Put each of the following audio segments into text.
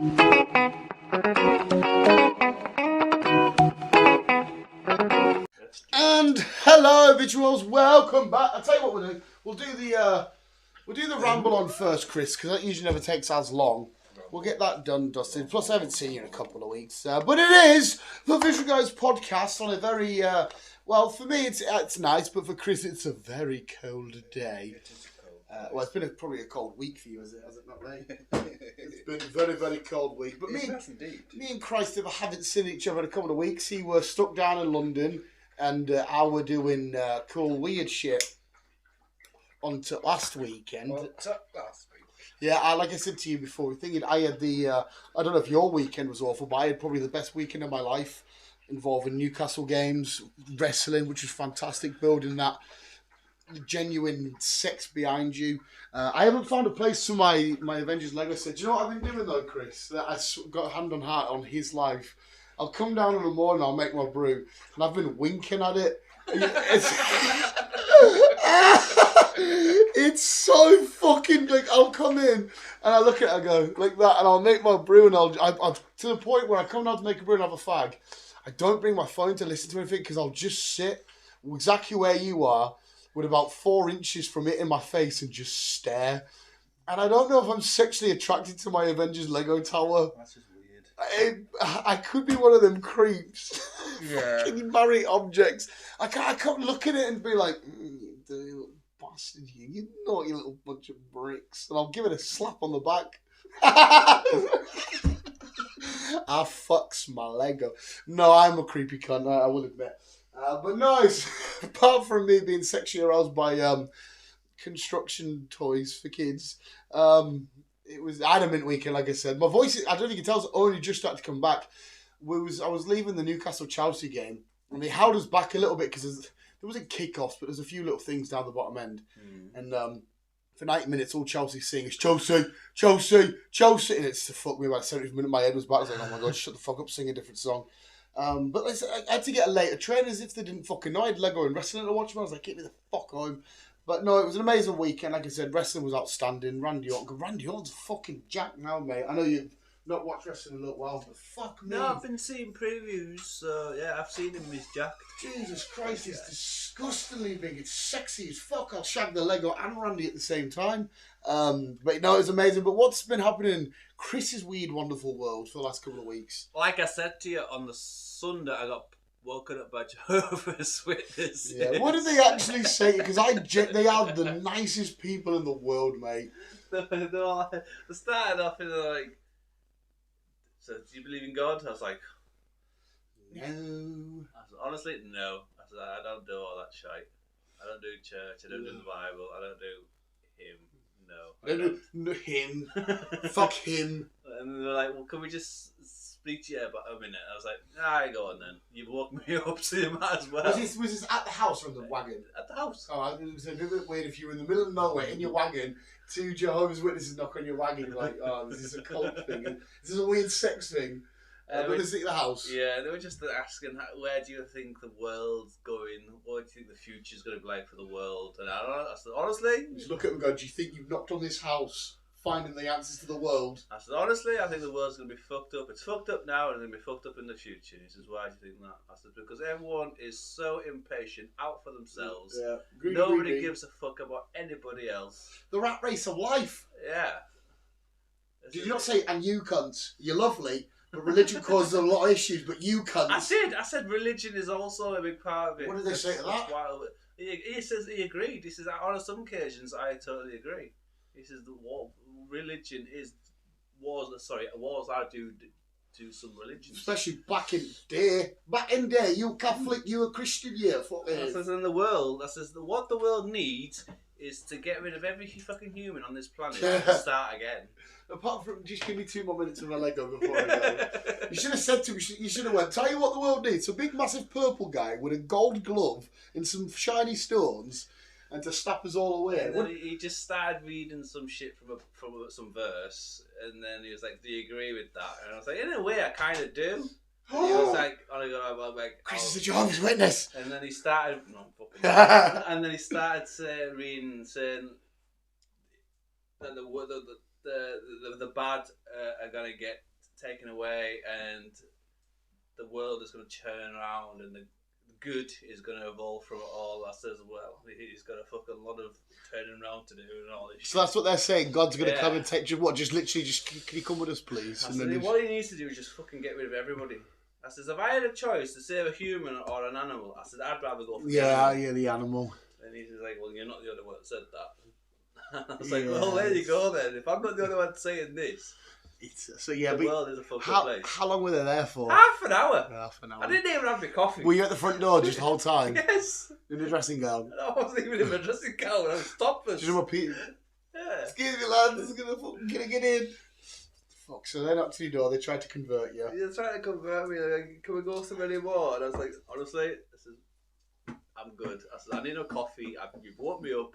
And hello, visuals. Welcome back. I'll tell you what we'll do. We'll do the ramble on first, Chris, because that usually never takes as long. We'll get that done, dusted. Plus, I haven't seen you in a couple of weeks. But it is the Visual Guyz podcast on a very, well, for me it's nice, but for Chris it's a very cold day. Well, it's been probably a cold week for you, has it not, mate? It's been a very, very cold week. But me and Christ haven't seen each other in a couple of weeks. He was stuck down in London, and I were doing cool, weird shit until last weekend. Yeah, like I said to you before, thinking I had I don't know if your weekend was awful, but I had probably the best weekend of my life involving Newcastle games, wrestling, which was fantastic, building that genuine sex behind you. I haven't found a place for my Avengers Lego set. Do you know what I've been doing though, Chris? That I got hand on heart on his life. I'll come down in the morning, I'll make my brew, and I've been winking at it. It's so fucking like I'll come in and I look at it, I go like that, and I'll make my brew, and I'll to the point where I come down to make a brew and have a fag. I don't bring my phone to listen to anything because I'll just sit exactly where you are, with about 4 inches from it in my face, and just stare. And I don't know if I'm sexually attracted to my Avengers Lego tower. That's just weird. I could be one of them creeps. Yeah. Fucking marry objects. I can't look at it and be like, you dirty little bastard, you naughty little bunch of bricks. And I'll give it a slap on the back. I fucks my Lego. No, I'm a creepy cunt, I will admit. But no, apart from me being sexually aroused by construction toys for kids, it was adamant weekend, like I said. My voice, I don't know if you can tell, it's only just started to come back. I was leaving the Newcastle-Chelsea game, and they held us back a little bit because there wasn't kickoffs, but there's a few little things down the bottom end. And for 90 minutes, all Chelsea sing is Chelsea, Chelsea, Chelsea. And it's to fuck me about 70 minutes. My head was back. I was like, oh my God, shut the fuck up, sing a different song. But I had to get a later train as if they didn't fucking know. I had Lego and wrestling to watch. I was like, get me the fuck home. But no, it was an amazing weekend. Like I said, wrestling was outstanding. Randy Orton's fucking jacked now, mate. I know you've not watched wrestling in a little while, but fuck me. No, I've been seeing previews, so yeah, I've seen him, he's jacked. Jesus Christ, it's disgustingly big. It's sexy as fuck. I'll shag the Lego and Randy at the same time. But no, it's amazing. But what's been happening in Chris's weird, wonderful world for the last couple of weeks? Like I said to you, on the Sunday, I got woken up by Jehovah's Witnesses. Yeah, what did they actually say? Because they are the nicest people in the world, mate. They started off and they're like, so do you believe in God? I was like, no. I said, honestly, no. I said, I don't do all that shite. I don't do church. I don't do the Bible. I don't do him. No. I don't do him. Fuck him. And they were like, well, can we just speak to you about a minute? I was like, nah, go on then. You've woke me up, so you might as well. Was this at the house or in the wagon? At the house. Oh, it was a little bit weird if you were in the middle of nowhere in your wagon, 2 Jehovah's Witnesses knock on your wagon, you're like, oh, this is a cult thing. This is a weird sex thing. But this is at the house. Yeah, they were just asking, where do you think the world's going? What do you think the future's going to be like for the world? And I don't know. I said, honestly... Just look at them and go, do you think you've knocked on this house, finding the answers to the world? I said, honestly, I think the world's going to be fucked up. It's fucked up now and it's going to be fucked up in the future. He says, why do you think that? I said, because everyone is so impatient, out for themselves. Yeah. Nobody gives a fuck about anybody else. The rat race of life. Yeah. Did you not say, and you cunts, you're lovely, but religion causes a lot of issues, but you cunts. I said religion is also a big part of it. What did they say to that? He says he agreed. He says, on some occasions, I totally agree. He says the religion is wars are due to some religions. Especially back in day. Back in day, you Catholic, you a Christian, yeah. That says in the world, that says what the world needs is to get rid of every fucking human on this planet and start again. Apart from, just give me 2 more minutes of my Lego before I go. You should have said to me, you should have went, tell you what the world needs. A big massive purple guy with a gold glove and some shiny stones and to snap us all away. And then he just started reading some shit from some verse, and then he was like, do you agree with that? And I was like, in a way I kind of do. And he was like, Chris is a Jehovah's Witness. And then he started, and then he started saying that the bad are gonna get taken away, and the world is going to turn around, and the good is going to evolve from it all. I says, well, he's got a fucking lot of turning around to do and all this. So that's what they're saying. God's going to come and take you. What? Just literally, can you come with us, please? I said, what he needs to do is just fucking get rid of everybody. I says, if I had a choice to save a human or an animal, I said, I'd rather go for the animal. The animal. And he's like, well, you're not the only one that said that. I was like, well, there you go then. If I'm not the only one saying this, the world is a fucking place. How long were they there for? Half an hour. Half an hour. I didn't even have my coffee. Were you at the front door just the whole time? Yes. In a dressing gown? I wasn't even in my dressing gown. I was topless. Just my Peter. Yeah. Excuse me, lads. I'm gonna get in. Fuck, so they knocked to your door. They tried to convert you. They're trying to convert me. Like, can we go somewhere anymore? And I was like, honestly, I'm good. I said, I need a coffee. You've woke me up.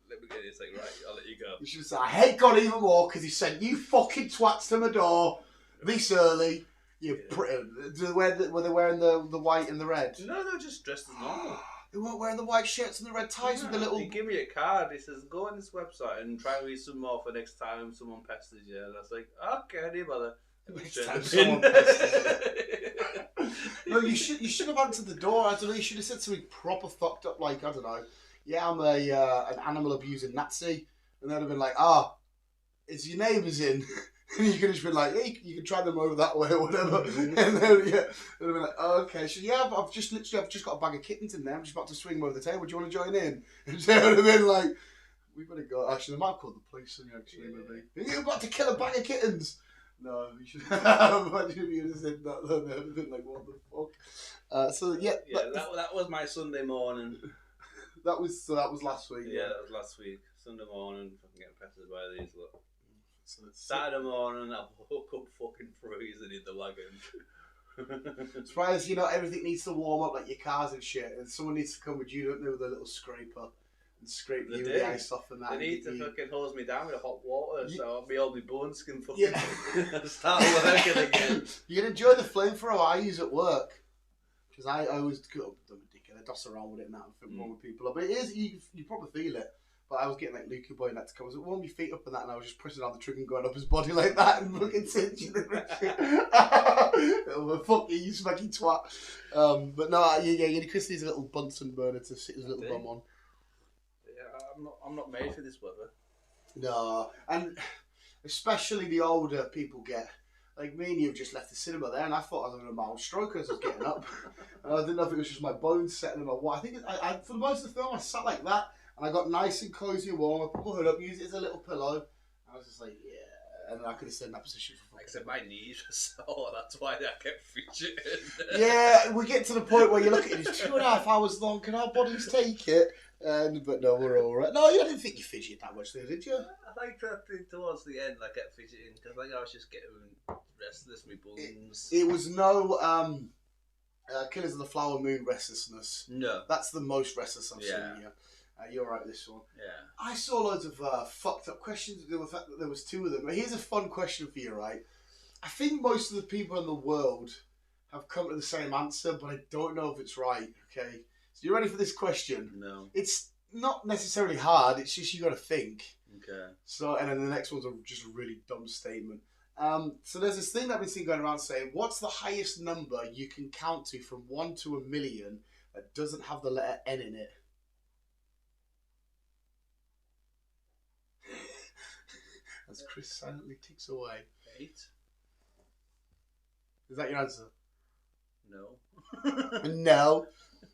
Let me get it. It's like, right, I'll let you go. You should have said, I hate God even more because he sent you fucking twats to my door this early. Were they wearing the white and the red? No, they were just dressed as normal. They weren't wearing the white shirts and the red ties with the little... He gave me a card. He says, go on this website and try to read some more for next time someone pesters you. And I was like, okay, I didn't bother. Next time someone pesters you. No, you should have answered the door. I don't know, you should have said something proper fucked up, like, I don't know. Yeah, I'm an animal abusing Nazi. And they'd have been like, it's your neighbours in. And you could have just been like, hey, you can try them over that way or whatever. And then, they'd have been like, okay. So, yeah, I've just got a bag of kittens in there. I'm just about to swing them over the table. Do you want to join in? And they would have been like, we better go. Actually, they might have called the police on you, actually, maybe. You're about to kill a bag of kittens. No, you should imagine if you had said that, then they'd have been like, what the fuck? That was my Sunday morning. That was last week. Yeah, that was last week. Sunday morning, fucking getting pestered by these lot. Saturday morning, I woke up fucking freezing in the wagon. Surprised, everything needs to warm up, like your cars and shit, and someone needs to come with you, don't they, with a little scraper and scrape the ice off and that. They need to fucking hose me down with hot water, so all my bones can fucking start working again. You can enjoy the flamethrower I use at work, because I always go, I doss around with it now and think wrong with people. But it is, you probably feel it. But I was getting like Luke Boy and that to come. I was like, warm your feet up and that, and I was just pressing on the trigger and going up his body like that and fucking cinching him and shit. Oh, fuck you, you smacky twat. But no, Chris needs a little Bunsen burner to sit his little bum on. Yeah, I'm not made for this weather. No, and especially the older people get. Like me and you have just left the cinema there, and I thought I was having a mild stroke as I was getting up. And I didn't know if it was just my bones settling or what. I think I for most of the film I sat like that, and I got nice and cozy and warm. I put my hood up, used it as a little pillow. I was just like, yeah. And then I could have stayed in that position for. Like I said, my knees were sore. That's why I kept fidgeting. Yeah, we get to the point where you look at it. It's 2.5 hours long. Can our bodies take it? But no, we're all right. No, you didn't think you fidgeted that much, though, did you? I think towards the end I kept fidgeting because I was just getting restless, my bones. It was no Killers of the Flower Moon restlessness. No. That's the most restless I've seen you. You're right with this one. Yeah. I saw loads of fucked up questions to do with the fact that there was 2 of them. But here's a fun question for you, right? I think most of the people in the world have come to the same answer, but I don't know if it's right, okay? So you ready for this question? No. It's not necessarily hard, it's just you got to think. Okay. So, and then the next one's just a really dumb statement. So there's this thing that I've been seeing going around saying, what's the highest number you can count to from 1 to 1,000,000 that doesn't have the letter N in it? As Chris silently ticks away. 8. Is that your answer? No. No.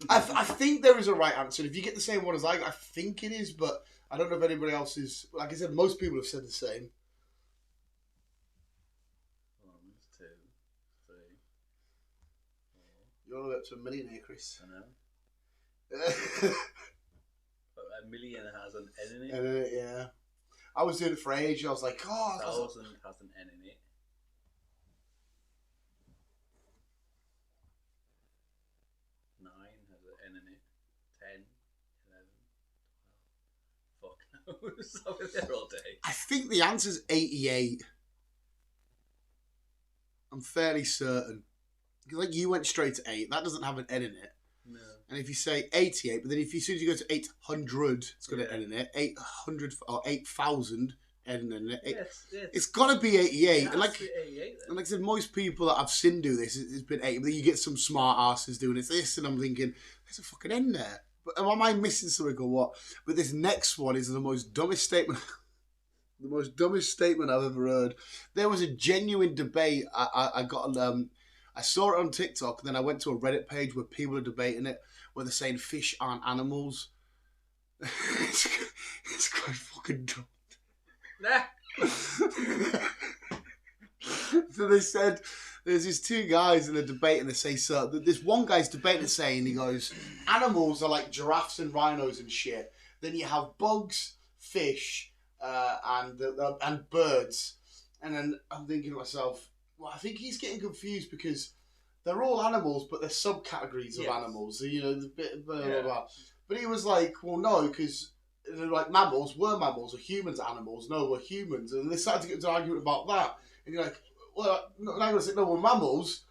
I think there is a right answer. If you get the same one as I think it is, but I don't know if anybody else is. Like I said, most people have said the same. 1, 2, 3, 4. You're all the way up to 1,000,000 here, Chris. I know. But 1,000,000 has an N in it. Yeah. I was doing it for ages. I was like, 1,000 has an N in it. 9 has an N in it. 10, 11, 12. Fuck knows. I was there all day. I think the answer's 88. I'm fairly certain. Because like you went straight to 8. That doesn't have an N in it. No. And if you say 88, but then as soon as you go to 800, it's got an N in it. 800 or 8,000 N in it. Yes. It's got to be 88. It has to be 88 then. And like I said, most people that I've seen do this, it's been 8. But then you get some smart asses doing this, and I'm thinking, there's a fucking end there. But am I missing something or what? But this next one is the most dumbest statement. The most dumbest statement I've ever heard. There was a genuine debate. I got I saw it on TikTok, and then I went to a Reddit page where people are debating it, where they're saying fish aren't animals. it's quite fucking dumb. So they said there's these two guys in a debate, and they say so. This one guy's debating saying, he goes, animals are like giraffes and rhinos and shit. Then you have bugs, fish, and birds. And then I'm thinking to myself, well, I think he's getting confused because they're all animals, but they're subcategories of animals. So, you know, the bit blah, blah, blah. But he was like, well, no, because like mammals, were mammals, or humans are animals? No, we're humans. And they started to get into an argument about that. And you're like, well, I'm not going to say, no, we're mammals.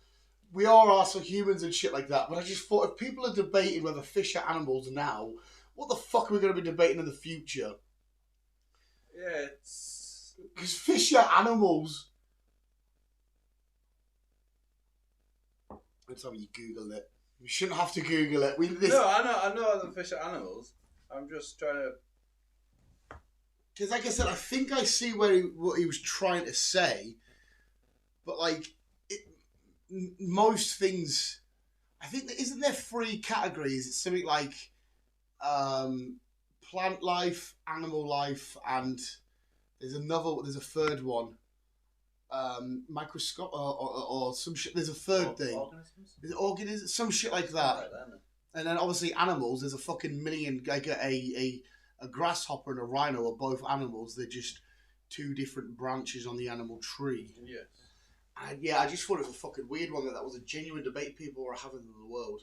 We are also humans and shit like that. But I just thought, if people are debating whether fish are animals now, what the fuck are we going to be debating in the future? Yeah, it's... Because fish are animals. That's how you Google it. You shouldn't have to Google it. No, I know the fish are animals. I'm just trying to... Because, like I said, I think I see what he was trying to say, but like most things, I think isn't there 3 categories? It's something like plant life, animal life, and there's a third one, microscope or some shit. There's a third thing. Organisms? Is it organisms? Some shit like that. And then obviously animals. There's a fucking million. Like a grasshopper and a rhino are both animals. They're just 2 different branches on the animal tree. Yes. And yeah, I just thought it was a fucking weird one that was a genuine debate people were having in the world.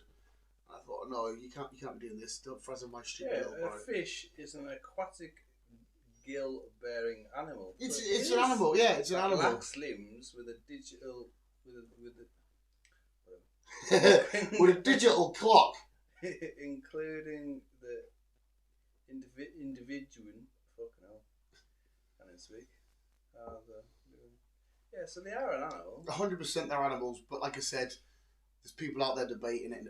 I thought, no, you can't be doing this. Don't frazzle my stupid Yeah, a fish is an aquatic gill-bearing animal. It's an animal. Yeah, it's an animal. Lax limbs with a digital with a digital clock, including the individual. Fucking hell, I didn't speak. Yeah, so they are an animal. 100% they're animals, but like I said, there's people out there debating it, and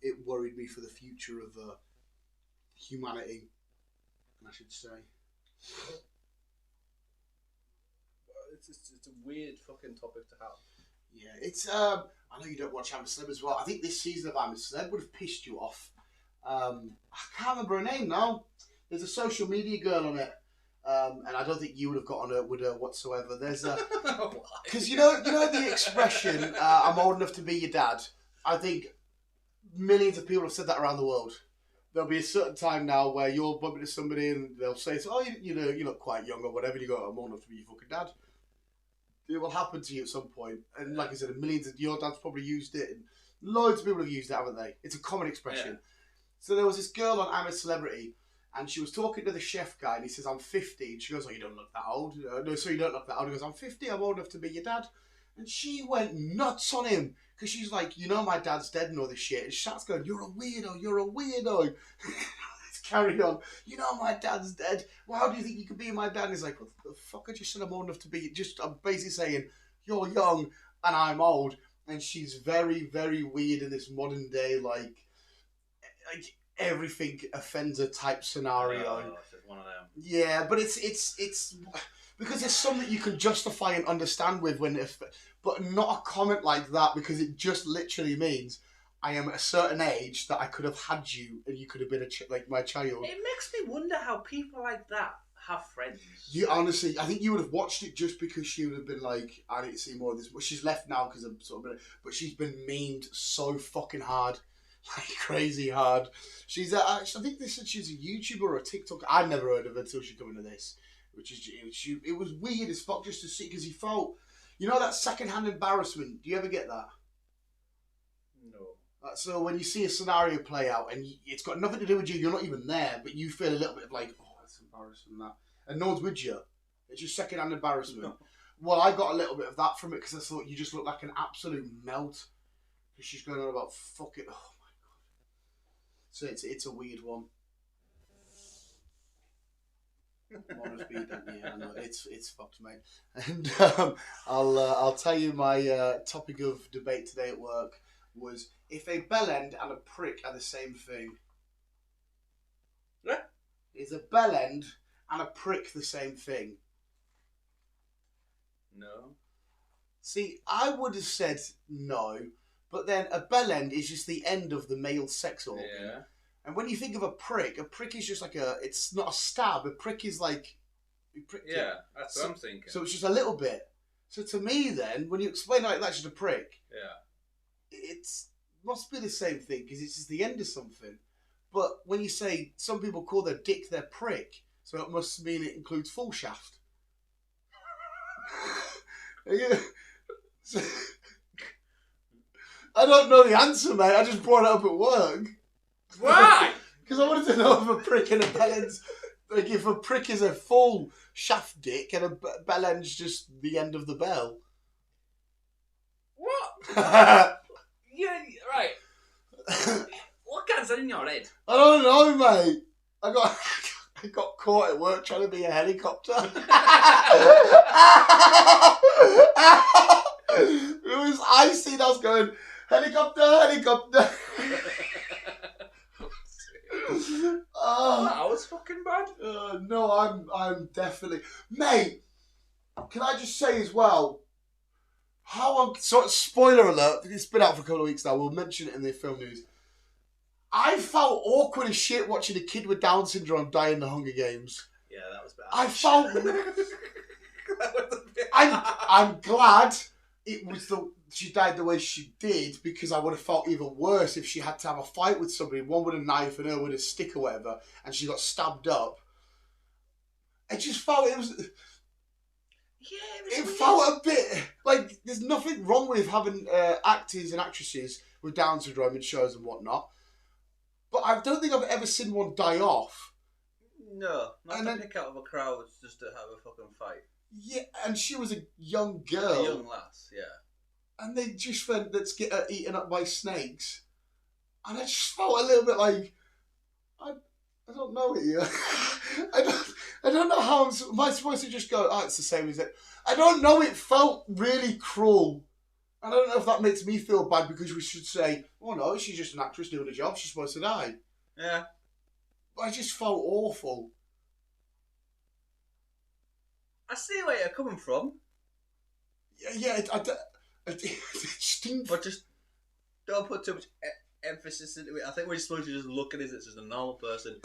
it worried me for the future of humanity, I should say. It's a weird fucking topic to have. Yeah, it's I know you don't watch I'm a Celeb as well. I think this season of I'm a Celeb would have pissed you off. I can't remember her name now. There's a social media girl on it. And I don't think you would have got on it with her whatsoever. There's a because you know the expression "I'm old enough to be your dad." I think millions of people have said that around the world. There'll be a certain time now where you're bumping into somebody and they'll say, "Oh, you know, you're not quite young or whatever." And you go, "I'm old enough to be your fucking dad." It will happen to you at some point. And like I said, millions of your dad's probably used it, and loads of people have used it, haven't they? It's a common expression. Yeah. So there was this girl on I'm a Celebrity. And she was talking to the chef guy, and he says, I'm 50. And she goes, oh, you don't look that old. No, so you don't look that old. He goes, I'm 50. I'm old enough to be your dad. And she went nuts on him. Because she's like, you know my dad's dead and all this shit. And she starts going, you're a weirdo. You're a weirdo. Let's carry on. You know my dad's dead. Well, how do you think you could be my dad? And he's like, what the fuck? I just said I'm old enough to be. I'm basically saying, you're young and I'm old. And she's very, very weird in this modern day, like everything offends a type scenario. Oh, it's one of them. Yeah, but it's because it's something you can justify and understand with but not a comment like that, because it just literally means I am at a certain age that I could have had you and you could have been like my child. It makes me wonder how people like that have friends. You honestly, I think you would have watched it just because she would have been like, I need to see more of this. But she's left now because I'm sort of, but she's been memed so fucking hard. Like crazy hard. She's I think they said she's a YouTuber or a TikTok. I'd never heard of her until she come into this, which is it was weird as fuck just to see, because he felt, you know, that secondhand embarrassment. Do you ever get that? No. So when you see a scenario play out and it's got nothing to do with you, you're not even there, but you feel a little bit of like, oh, that's embarrassing, that, and no one's with you. It's just secondhand embarrassment. No. Well, I got a little bit of that from it because I thought you just look like an absolute melt. She's going on about fuck it. Oh. So it's a weird one. More speed, don't you? I know it's fucked, mate. And I'll tell you my topic of debate today at work was if a bellend and a prick are the same thing. Yeah. Is a bellend and a prick the same thing? No. See, I would have said no, but then a bellend is just the end of the male sex organ. Yeah. And when you think of a prick is just like it's not a stab. A prick is like, you prick it. Yeah, that's what I'm thinking. So it's just a little bit. So to me, then, when you explain it like that's just a prick, Yeah. it's must be the same thing because it's just the end of something. But when you say some people call their dick their prick, so it must mean it includes full shaft. Yeah. So, I don't know the answer, mate. I just brought it up at work. Why? Because I wanted to know if a prick and a bellend's like if a prick is a full shaft dick and a bellend's just the end of the bell. What? I Yeah, right. What guy's that in your head? don't know, mate. I got caught at work trying to be a helicopter. It was icy. I was going helicopter. That was fucking bad. No, I'm definitely, mate. Can I just say as well? Spoiler alert. It's been out for a couple of weeks now. We'll mention it in the film news. I felt awkward as shit watching a kid with Down syndrome die in the Hunger Games. Yeah, that was bad. I felt. That was a bit I'm glad she died the way she did because I would have felt even worse if she had to have a fight with somebody, one with a knife and her with a stick or whatever, and she got stabbed up. I just felt it was. Yeah, It felt a bit like there's nothing wrong with having actors and actresses with Down syndrome in shows and whatnot, but I don't think I've ever seen one die off. No, not And to then- pick out of a crowd just to have a fucking fight. Yeah, and she was a young girl. A young lass, yeah. And they just went, let's get her eaten up by snakes. And I just felt a little bit like, I don't know it yet. I don't know how am I supposed to just go, oh, it's the same as it. I don't know, it felt really cruel. I don't know if that makes me feel bad because we should say, oh no, she's just an actress doing a job, she's supposed to die. Yeah. But I just felt awful. I see where you're coming from, Yeah, it stinks. but just don't put too much emphasis into it. I think we're supposed to just look at it as just a normal person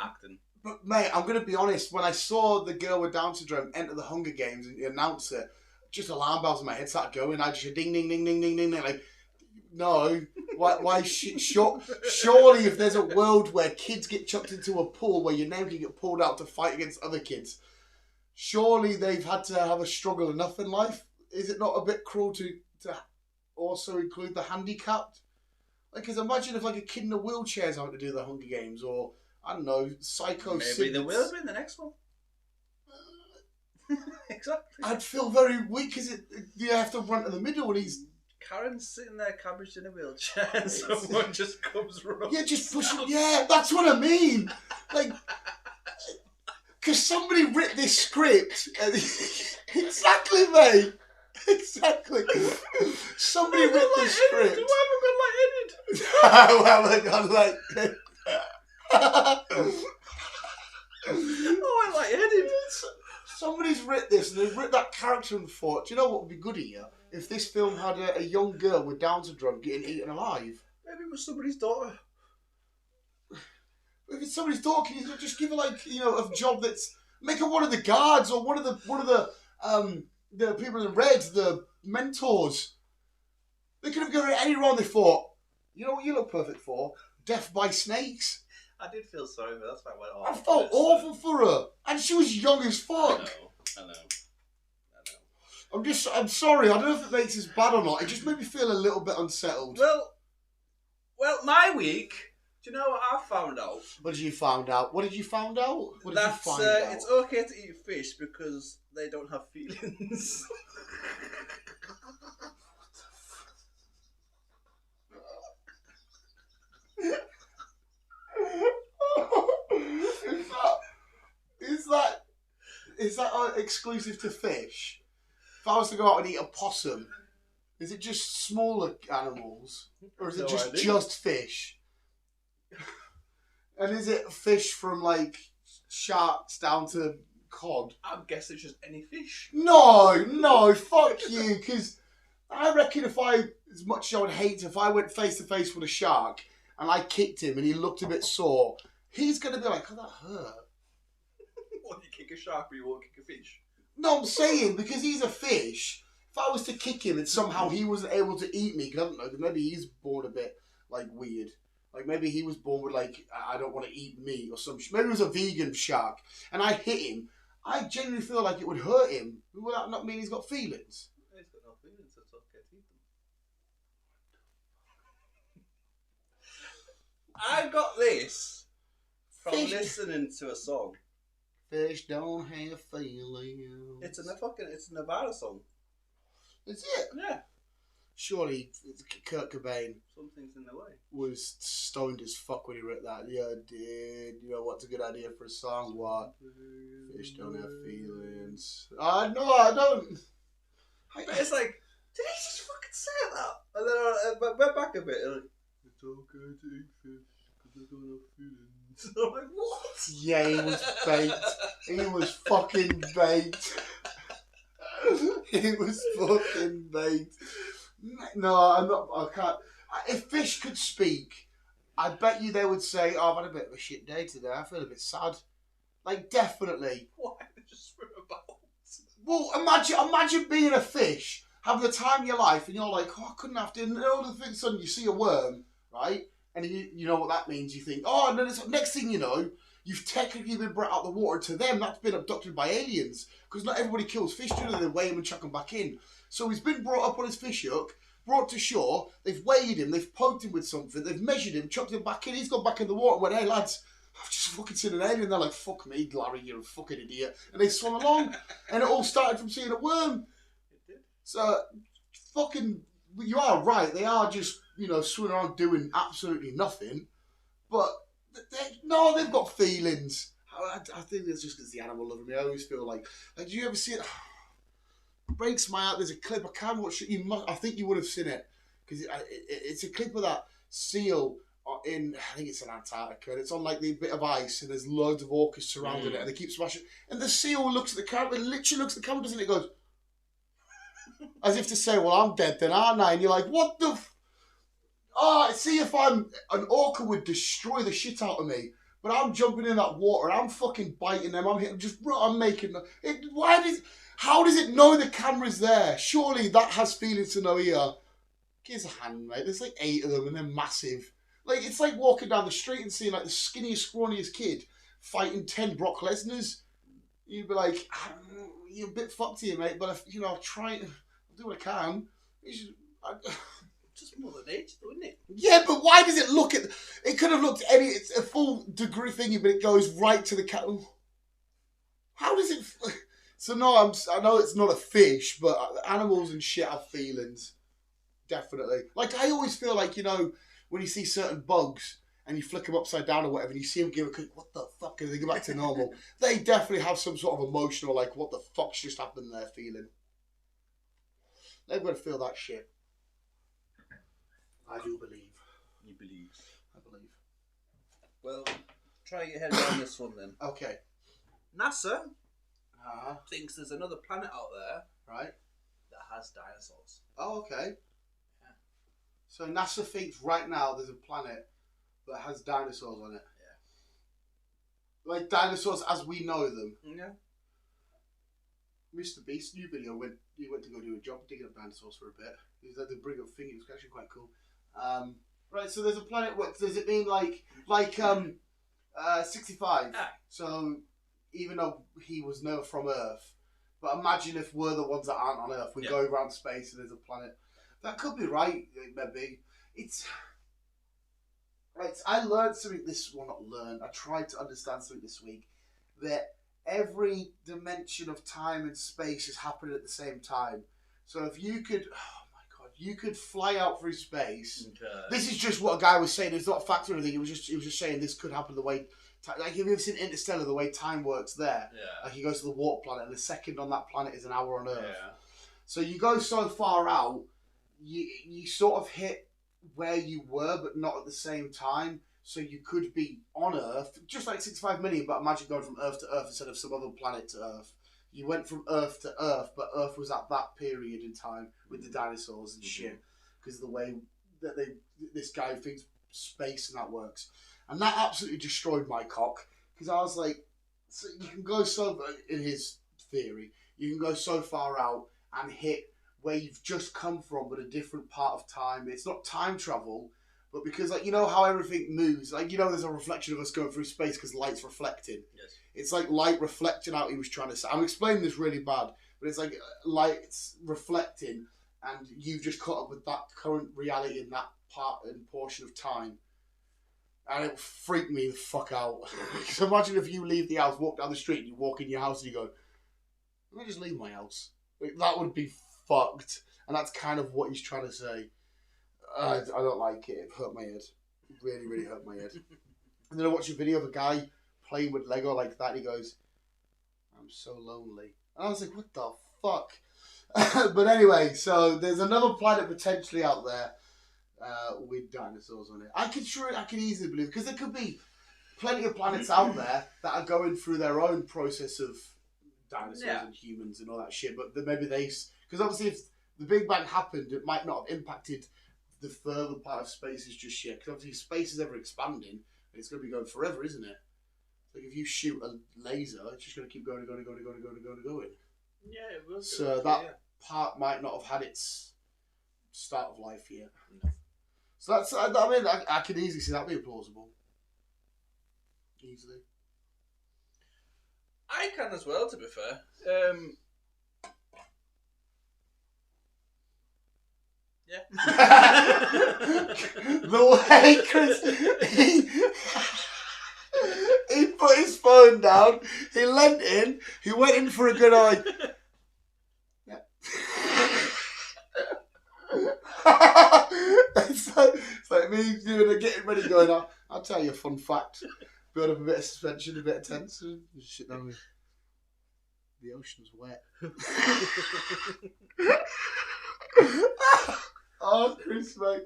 acting. But mate, I'm gonna be honest. When I saw the girl with Down syndrome enter the Hunger Games and announce it, just alarm bells in my head started going. I just heard ding, ding, ding, ding, ding, ding, ding. Like, no, why? Surely, if there's a world where kids get chucked into a pool where your name can get pulled out to fight against other kids, surely they've had to have a struggle enough in life. Is it not a bit cruel to also include the handicapped? Like, because imagine if like a kid in a wheelchair is having to do the Hunger Games, or I don't know, Psycho. Maybe there will be in the next one. Exactly. I'd feel very weak because you have to run to the middle and he's Karen's sitting there cabbaged in a wheelchair and someone just comes running. yeah, just pushing. Yeah, that's what I mean. Like, because somebody writ this script. And exactly, mate. Exactly. Somebody writ this script. Why haven't we got lightheaded? Why have I got like? Oh, I lightheaded. Somebody's writ this and they've writ that character and thought, do you know what would be good here? If this film had a young girl with Down syndrome getting eaten alive. Maybe it was somebody's daughter. If it's somebody's daughter, can you just give her like, you know, a job that's make her one of the guards or one of the people in red, the mentors. They could have given her any role they thought, you know what you look perfect for? Death by snakes. I did feel sorry, but that's why I went I off. felt awful for her. And she was young as fuck. I know. I'm sorry, I don't know if it makes this bad or not. It just made me feel a little bit unsettled. Well, my week. Do you know what I found out? What did you find out? What did you find out? It's okay to eat fish because they don't have feelings. Is that is that exclusive to fish? If I was to go out and eat a possum, is it just smaller animals, or is it just fish? And is it fish from like sharks down to cod? I guess it's just any fish. No, fuck you. Because I reckon as much as I would hate if I went face to face with a shark and I kicked him and he looked a bit sore, he's gonna be like, "Oh, that hurt." What, you kick a shark, but you won't kick a fish? No, I'm saying because he's a fish. If I was to kick him and somehow he wasn't able to eat me, because I don't know, maybe he's born a bit like weird. Like maybe he was born with like, I don't want to eat meat or some. Maybe it was a vegan shark, and I hit him. I genuinely feel like it would hurt him. Would that not mean he's got feelings? He's got no feelings. It's okay to eat them. I got this from listening to a song. Fish don't have feelings. It's a Nevada song. Is it? Yeah. Surely Kurt Cobain Something's in the way. was stoned as fuck when he wrote that. Yeah, dude. You know what's a good idea for a song? What? Fish don't have feelings. No, I don't. But it's like, did he just fucking say that? And then I went back a bit. And like, it's okay to eat fish because they don't have feelings. I'm like, what? Yeah, he was baked. He was fucking baked. He was fucking baked. No, I'm not. I can't. If fish could speak, I bet you they would say, "Oh, I've had a bit of a shit day today. I feel a bit sad." Like, definitely. Why? They just swim about. Well, imagine being a fish, having the time of your life, and you're like, "Oh, I couldn't have to." And all of a sudden, you see a worm, right? And you know what that means. You think, "Oh," and then next thing you know, you've technically been brought out of the water. To them, that's been abducted by aliens. Because not everybody kills fish, do they? They weigh him and chuck him back in. So he's been brought up on his fish hook, brought to shore, they've weighed him, they've poked him with something, they've measured him, chucked him back in, he's gone back in the water and went, "Hey lads, I've just fucking seen an alien." They're like, "Fuck me, Larry, you're a fucking idiot." And they swam along. And it all started from seeing a worm. It did. So, fucking, you are right, they are just, swimming around doing absolutely nothing. But, they've got feelings. I think it's just because the animal loving me. I always feel like, do you ever see it? It breaks my heart. There's a clip I can watch. I think you would have seen it because it's a clip of that seal in. I think it's in Antarctica, and it's on like the bit of ice, and there's loads of orcas surrounding it, and they keep smashing. And the seal looks at the camera, and literally looks at the camera, doesn't it? It goes as if to say, "Well, I'm dead then, aren't I?" And you're like, "What the?" See if an orca would destroy the shit out of me. But I'm jumping in that water, I'm fucking biting them, I'm making them. How does it know the camera's there? Surely that has feelings to know here. Give us a hand, mate. There's like 8 of them and they're massive. Like, it's like walking down the street and seeing like the skinniest, scrawniest kid fighting 10 Brock Lesnar's. You'd be like, "You're a bit fucked here, mate, but I'll try, I'll do what I can." Just Mother Nature, though, isn't it? Yeah, but why does it look at... It could have looked it's a full degree thingy, but it goes right to the cat. How does it... So no, I know it's not a fish, but animals and shit have feelings. Definitely. Like, I always feel like, when you see certain bugs and you flick them upside down or whatever and you see them give a quick, "What the fuck?" and they go back to normal. They definitely have some sort of emotional, like, "What the fuck's just happened there" feeling. They're going to feel that shit. I do believe. You believe. I believe. Well, try your head around this one then. Okay. NASA thinks there's another planet out there, right, that has dinosaurs. Oh, okay. Yeah. So NASA thinks right now there's a planet that has dinosaurs on it. Yeah. Like dinosaurs as we know them. Yeah. Mr. Beast, new video, he went to go do a job digging up dinosaurs for a bit. He was at the bring up thing, it was actually quite cool. Right, so there's a planet, what does it mean, like 65? Aye. So, even though he was never from Earth, but imagine if we're the ones that aren't on Earth, we go around space and there's a planet. That could be right, maybe. Right, I learned something I tried to understand something this week, that every dimension of time and space is happening at the same time. So if you could, oh my God, you could fly out through space. Okay. This is just what a guy was saying. It's not a fact or anything. He was just saying this could happen the way. Like, have you ever seen Interstellar? The way time works there. Yeah. Like, he goes to the warp planet, and the second on that planet is an hour on Earth. Yeah. So you go so far out, you sort of hit where you were, but not at the same time. So you could be on Earth, just like 65 million, but imagine going from Earth to Earth instead of some other planet to Earth. You went from Earth to Earth, but Earth was at that period in time with the dinosaurs and shit, because of the way that this guy thinks space and that works. And that absolutely destroyed my cock, because I was like, so you can go so, in his theory, you can go so far out and hit where you've just come from, but a different part of time. It's not time travel, but because, like, you know how everything moves, like, you know, there's a reflection of us going through space because light's reflecting. Yes. It's like light reflecting out, he was trying to say. I'm explaining this really bad, but it's like light's reflecting, and you've just caught up with that current reality in that part and portion of time. And it freaked me the fuck out. Because imagine if you leave the house, walk down the street, and you walk in your house and you go, let me just leave my house. Like, that would be fucked. And that's kind of what he's trying to say. I don't like it. It hurt my head. It really, really hurt my head. And then I watched a video of a guy playing with Lego like that. And he goes, I'm so lonely. And I was like, what the fuck? But anyway, so there's another planet potentially out there with dinosaurs on it. I could easily believe, because there could be plenty of planets out there that are going through their own process of dinosaurs and humans and all that shit. But maybe because obviously if the Big Bang happened, it might not have impacted the further part of space is just shit. Because obviously if space is ever expanding, it's going to be going forever, isn't it? Like if you shoot a laser, it's just going to keep going and going and going and going and going and going and going. Yeah, it will. So that part might not have had its start of life yet. No. So that's, I mean, I could easily see that being plausible. Easily. I can as well, to be fair. Yeah. The way Chris, he put his phone down, he leant in, he went in for a good eye. Yeah. It's like me doing getting ready, going, I'll tell you a fun fact. Build up a bit of suspension, a bit of tension, just sit down with the ocean's wet. Oh, Chris, mate.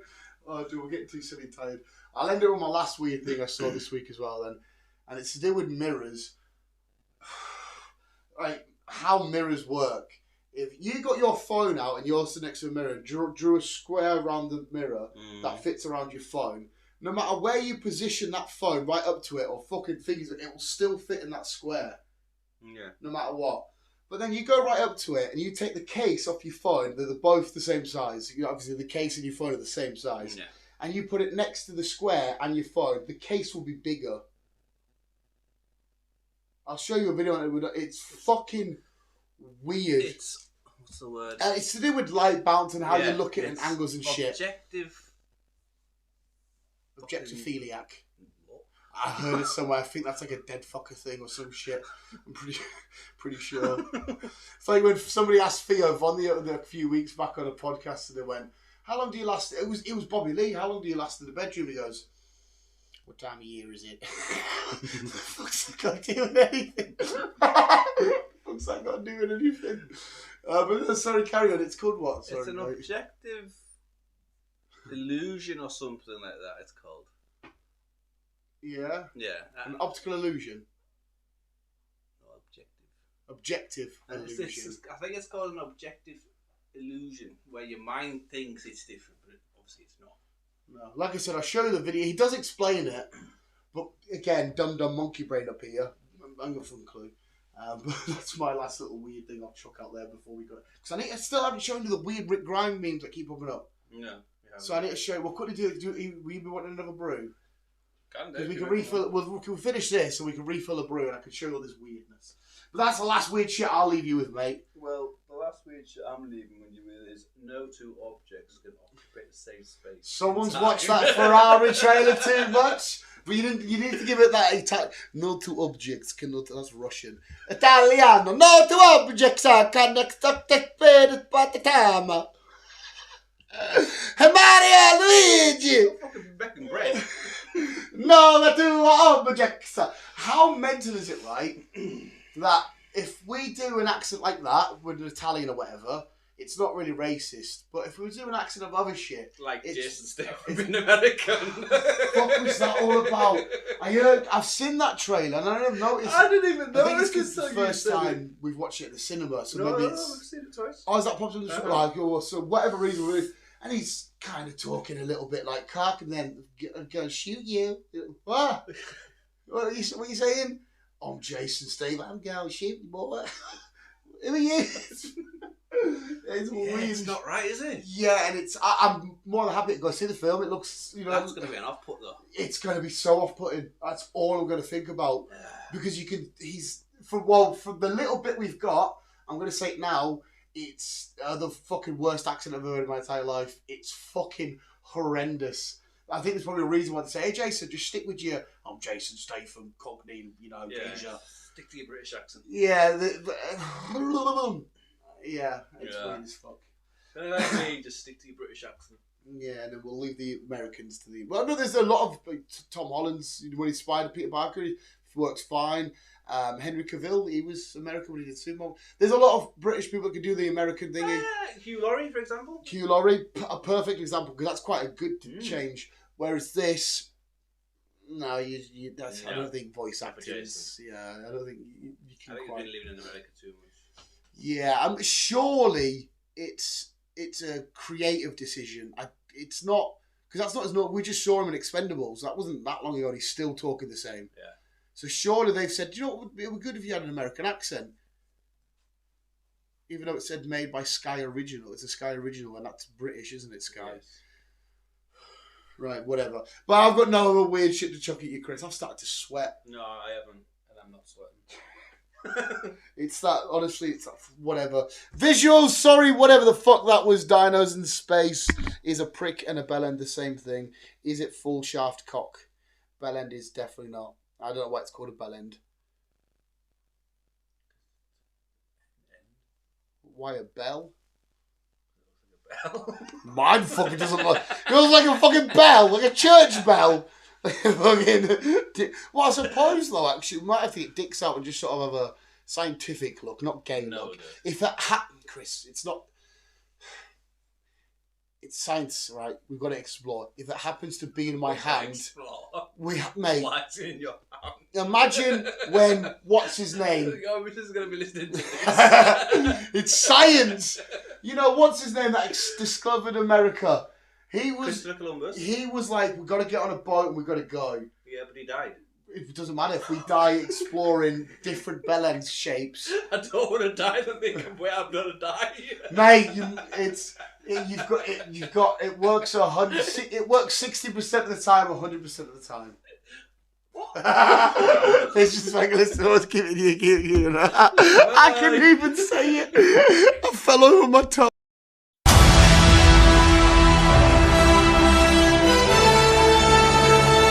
Oh, dude, we're getting too silly and tired. I'll end it with my last weird thing I saw this week as well, then. And it's to do with mirrors. Like, how mirrors work. If you got your phone out and you're sitting next to a mirror, drew a square around the mirror that fits around your phone, no matter where you position that phone right up to it or fucking fingers it will still fit in that square. Yeah. No matter what. But then you go right up to it and you take the case off your phone. They're both the same size. You know, obviously, the case and your phone are the same size. Yeah. And you put it next to the square and your phone. The case will be bigger. I'll show you a video on it. It's fucking weird. What's the word? It's to do with light bounce and how you look at it and angles and shit. Objectophiliac. I heard it somewhere. I think that's like a dead fucker thing or some shit. I'm pretty sure. It's like when somebody asked Theo a few weeks back on a podcast and they went, how long do you last? It was Bobby Lee. How long do you last in the bedroom? He goes, what time of year is it? What the fuck's that got to do with anything? What's that got to do with anything? But sorry, carry on. It's called what? Sorry, it's an objective illusion or something like that. It's called. Yeah. Yeah. An optical illusion. No, objective. Objective illusion. I think it's called an objective illusion, where your mind thinks it's different, but obviously it's not. No, like I said, I'll show you the video. He does explain it, but again, dumb monkey brain up here. I'm got some clue. But that's my last little weird thing I'll chuck out there before we go. Because I still haven't shown you the weird Rick Grimes memes that keep popping up. No. So I need to show you. What could we do? Will you be wanting another brew? Because we can refill. We can finish this, so we can refill a brew, and I can show you all this weirdness. But that's the last weird shit I'll leave you with, mate. Well, the last weird shit I'm leaving you with is no two objects can occupy the same space. Someone's watched that Ferrari trailer too much. But you need to give it that no two objects cannot. That's Russian. Italiano. No two objects are connected at the time. Hey, Mario, Luigi! Fucking Beckham bread. No, that do what Jackson. How mental is it, right? That if we do an accent like that with an Italian or whatever, it's not really racist. But if we do an accent of other shit, like Jason Statham being American. What was that all about? I've seen that trailer and I didn't notice. I didn't even know. I think it's because it's the first time we've watched it at the cinema, so maybe it's. I've seen it twice. Oh, is that popped on the show? Like, oh, so whatever reason, and he's kind of talking a little bit like cock, and then go shoot you. What? What are you saying? I'm Jason Statham. I'm going to shoot you, boy. Who are you? It's not right, is it? Yeah, and I'm more than happy to go see the film. It looks, That's going to be an off-put though. It's going to be so off-putting. That's all I'm going to think about because from the little bit we've got, I'm going to say it now. It's the fucking worst accent I've ever heard in my entire life. It's fucking horrendous. I think there's probably a reason why they say, "Hey, Jason, just stick with your." I'm Jason Statham, Cockney, Asia. Stick to your British accent. Yeah, yeah, it's weird as fuck. Like me, just stick to your British accent. Yeah, and then we'll leave the Americans to the. Well, no, there's a lot of Tom Holland's when he's Spider Peter Parker, he works fine. Henry Cavill, he was American when he did Sumo. There's a lot of British people that can do the American thingy. Hugh Laurie, for example. Hugh Laurie, a perfect example because that's quite a good change. Whereas this, no, I don't think voice actors. Yeah, I don't think you can. I think quite. you've been living in America too much. Yeah, surely it's a creative decision. It's not because that's not as we just saw him in Expendables. That wasn't that long ago. And he's still talking the same. Yeah. So surely they've said, you know what would be good if you had an American accent? Even though it said made by Sky Original. It's a Sky Original and that's British, isn't it, Sky? Yes. Right, whatever. But I've got no other weird shit to chuck at you, Chris. I've started to sweat. No, I haven't. And I'm not sweating. It's that, honestly, it's that, whatever. Visuals, sorry, whatever the fuck that was. Dinos in space. Is a prick and a bell end the same thing? Is it full shaft cock? Bell end is definitely not. I don't know why it's called a bell end. Why a bell? Mine fucking doesn't look. It looks like a fucking bell, like a church bell. Well, I suppose though, actually, we might have to get dicks out and just sort of have a scientific look, not gay look. If that happened, Chris, it's not. It's science, right? We've got to explore. If it happens to be in my hand, mate. What's in your hand? Imagine when what's his name? Oh, we're just gonna be listening to this. It's science. You know what's his name that discovered America? Christopher Columbus. He was like, we got to get on a boat and we got to go. Yeah, but he died. It doesn't matter if we die exploring different bell end shapes. I don't want to die to think of where I'm gonna die. Mate, it works 100. It works 60% of the time, 100% of the time. What? It's just like listen, I was giving you. I couldn't even say it. I fell over my tongue.